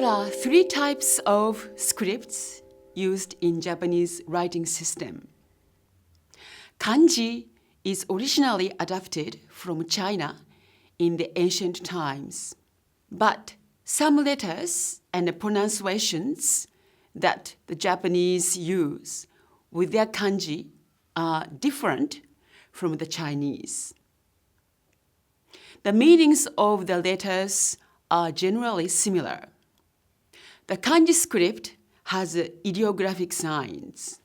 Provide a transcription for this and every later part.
are three types of scripts used in Japanese writing system. Kanji is originally adapted from China in the ancient times, but some letters and pronunciations that the Japanese use with their kanji are different from the Chinese. The meanings of the letters are generally similar. The kanji script has ideographic signs.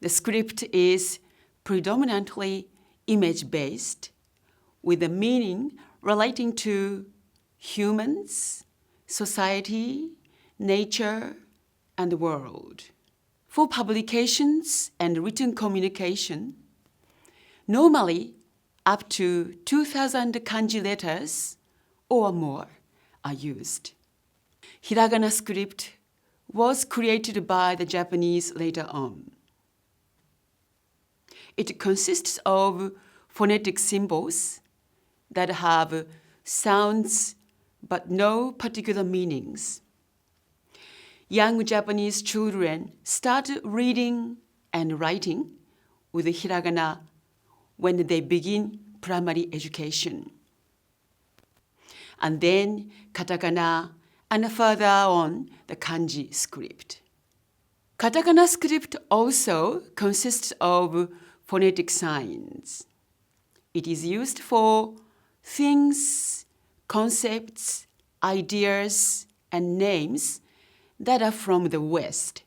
The script is predominantly image-based, with a meaning relating to humans, society, nature, and the world. For publications and written communication, normally up to 2,000 kanji letters or more are used. Hiragana script was created by the Japanese later on. It consists of phonetic symbols that have sounds but no particular meanings. Young Japanese children start reading and writing with hiragana when they begin primary education, and then katakana, and further on the kanji script. Katakana script also consists of phonetic signs. It is used for things, concepts, ideas, and names that are from the West.